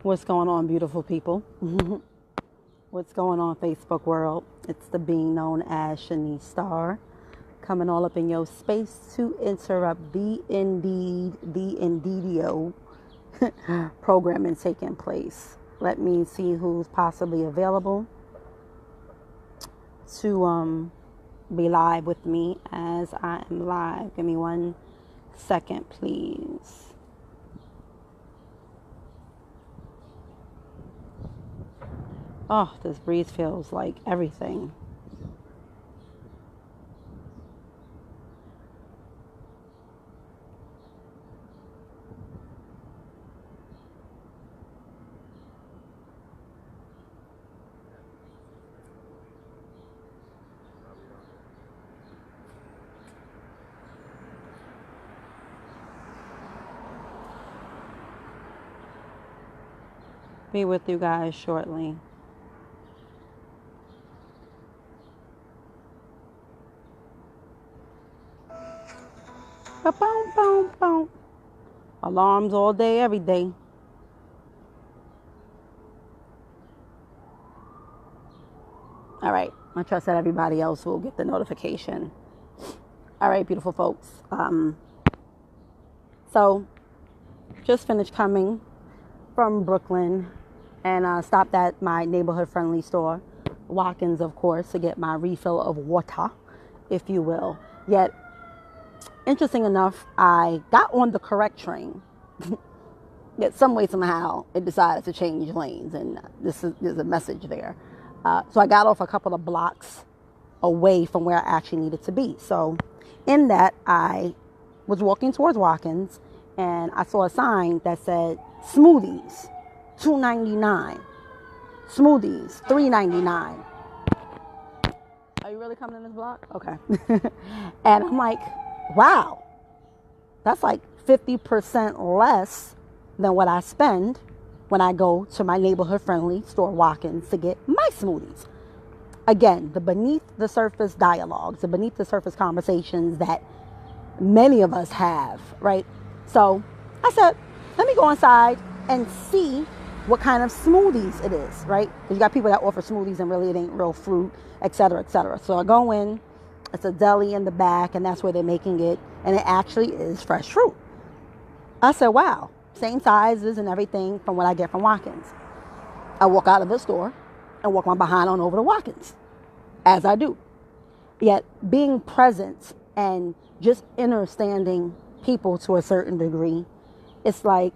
What's going on, beautiful people? What's going on, Facebook world? It's the being known as Shanice Starr, coming all up in your space to interrupt the Indeedio programming taking place. Let me see who's possibly available to be live with me as I am live. Give me 1 second, please. Oh, this breeze feels like everything. Be with you guys shortly. Boom, boom, boom. Alarms all day, every day. All right. I trust that everybody else will get the notification. All right, beautiful folks. So, just finished coming from Brooklyn and stopped at my neighborhood-friendly store, Watkins, of course, to get my refill of water, if you will. Yet, interesting enough, I got on the correct train. Yet some way, somehow, it decided to change lanes, and there's a message there. So I got off a couple of blocks away from where I actually needed to be. So in that, I was walking towards Watkins, and I saw a sign that said, smoothies, $2.99. Smoothies, $3.99. Are you really coming in this block? Okay. And I'm like, wow, that's like 50% less than what I spend when I go to my neighborhood-friendly store, Watkins, to get my smoothies. Again, the beneath the surface dialogues, the beneath the surface conversations that many of us have, right? So I said, let me go inside and see what kind of smoothies it is, right? Because you got people that offer smoothies and really it ain't real fruit, et cetera, et cetera. So I go in, it's a deli in the back, and that's where they're making it, and it actually is fresh fruit. I said, wow, same sizes and everything from what I get from Watkins. I walk out of the store and walk my behind on over to Watkins, as I do. Yet being present and just understanding people to a certain degree, it's like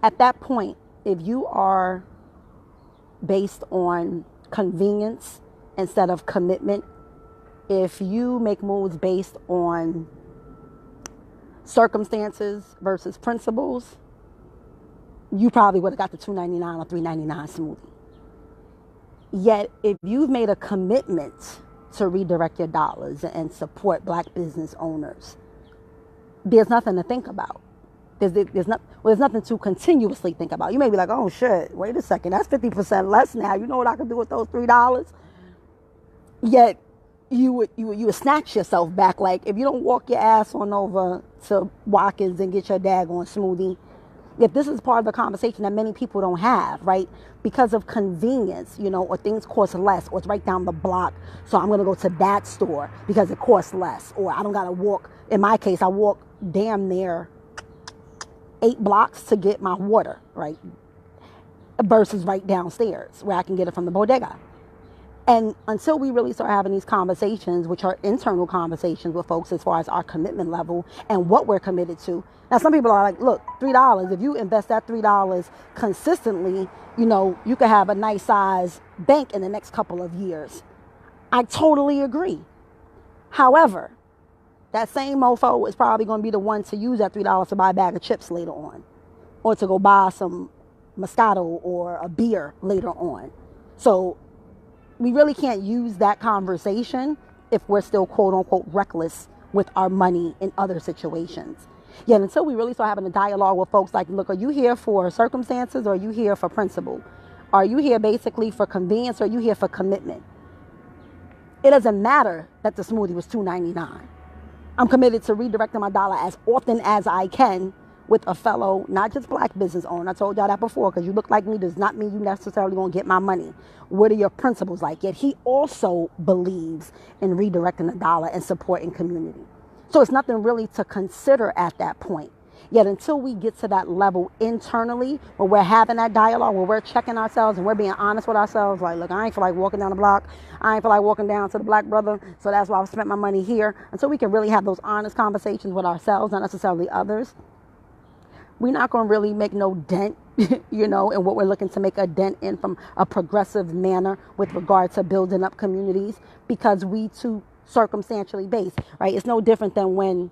at that point, if you are based on convenience instead of commitment, if you make moves based on circumstances versus principles, you probably would have got the $2.99 or $3.99 smoothie. Yet, if you've made a commitment to redirect your dollars and support Black business owners, there's nothing to think about. There's nothing to continuously think about. You may be like, oh shit, wait a second, that's 50% less now. You know what I could do with those $3? Yet, you would snatch yourself back. Like, if you don't walk your ass on over to Watkins and get your daggone smoothie, if this is part of the conversation that many people don't have, right? Because of convenience, or things cost less, or it's right down the block, so I'm going to go to that store because it costs less, or I don't got to walk. In my case, I walk damn near 8 blocks to get my water, right? Versus right downstairs where I can get it from the bodega. And until we really start having these conversations, which are internal conversations with folks as far as our commitment level and what we're committed to. Now, some people are like, look, $3, if you invest that $3 consistently, you could have a nice size bank in the next couple of years. I totally agree. However, that same mofo is probably going to be the one to use that $3 to buy a bag of chips later on, or to go buy some Moscato or a beer later on. So we really can't use that conversation if we're still quote unquote reckless with our money in other situations. Yet until we really start having a dialogue with folks like, look, are you here for circumstances or are you here for principle? Are you here basically for convenience or are you here for commitment? It doesn't matter that the smoothie was $2.99. I'm committed to redirecting my dollar as often as I can with a fellow, not just black business owner. I told y'all that before, because you look like me does not mean you necessarily going to get my money. What are your principles like? Yet he also believes in redirecting the dollar and supporting community. So it's nothing really to consider at that point. Yet until we get to that level internally, where we're having that dialogue, where we're checking ourselves and we're being honest with ourselves, like, look, I ain't feel like walking down the block. I ain't feel like walking down to the black brother. So that's why I've spent my money here. Until we can really have those honest conversations with ourselves, not necessarily others, we're not going to really make no dent, in what we're looking to make a dent in from a progressive manner with regard to building up communities, because we too circumstantially based, right? It's no different than when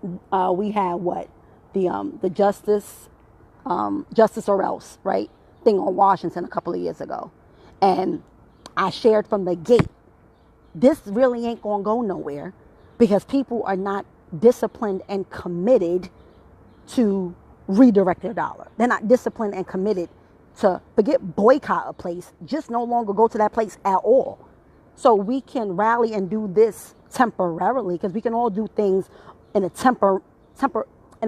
we had the justice or else, right, thing on Washington a couple of years ago. And I shared from the gate, this really ain't going to go nowhere, because people are not disciplined and committed to redirect their dollar. They're not disciplined and committed to, forget boycott a place, just no longer go to that place at all. So we can rally and do this temporarily, because we can all do things in a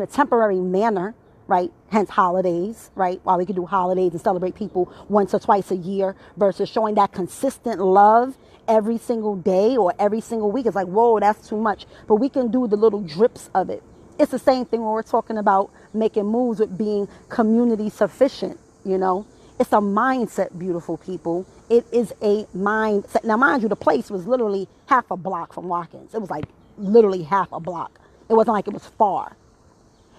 temporary manner, right? Hence holidays, right? While we can do holidays and celebrate people once or twice a year, versus showing that consistent love every single day or every single week. It's like, whoa, that's too much. But we can do the little drips of it. It's the same thing when we're talking about making moves with being community sufficient, It's a mindset, beautiful people. It is a mindset. Now, mind you, the place was literally half a block from Watkins. It was like literally half a block. It wasn't like it was far.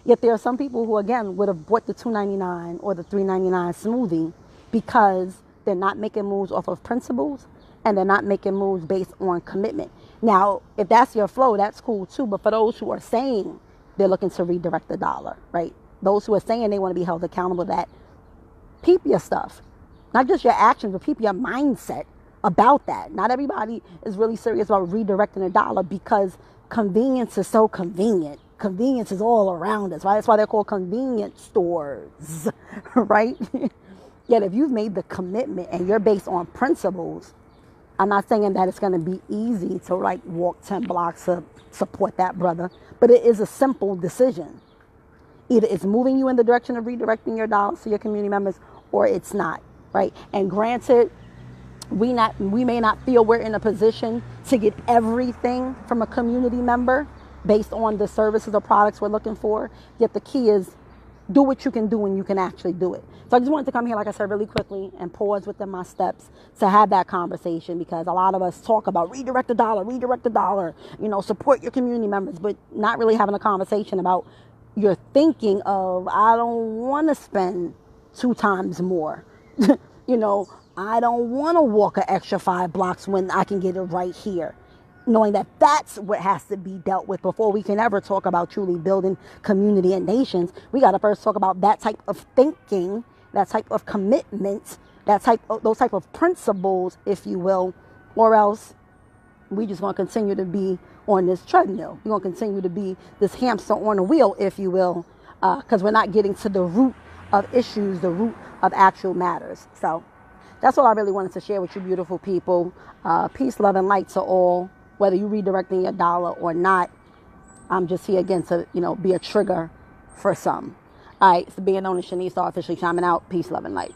Yet there are some people who, again, would have bought the $2.99 or the $3.99 smoothie because they're not making moves off of principles, and they're not making moves based on commitment. Now, if that's your flow, that's cool too. But for those who are saying they're looking to redirect the dollar, right? Those who are saying they want to be held accountable, that peep your stuff. Not just your actions, but peep your mindset about that. Not everybody is really serious about redirecting the dollar, because convenience is so convenient. Convenience is all around us, right? That's why they're called convenience stores, right? Yet if you've made the commitment and you're based on principles, I'm not saying that it's going to be easy to like walk 10 blocks to support that brother, but it is a simple decision. Either it's moving you in the direction of redirecting your dollars to your community members, or it's not, right? And granted, we may not feel we're in a position to get everything from a community member based on the services or products we're looking for. Yet the key is, do what you can do when you can actually do it. So I just wanted to come here, like I said, really quickly and pause within my steps to have that conversation, because a lot of us talk about redirect the dollar, support your community members, but not really having a conversation about your thinking of, I don't want to spend 2 times more. I don't want to walk an extra 5 blocks when I can get it right here. Knowing that that's what has to be dealt with before we can ever talk about truly building community and nations. We got to first talk about that type of thinking, that type of commitment, those type of principles, if you will, or else we just going to continue to be on this treadmill. We're going to continue to be this hamster on a wheel, if you will, because we're not getting to the root of issues, the root of actual matters. So that's all I really wanted to share with you, beautiful people. Peace, love, and light to all. Whether you're redirecting your dollar or not, I'm just here again to, be a trigger for some. All right, so being known as Shanice, officially chiming out. Peace, love, and light.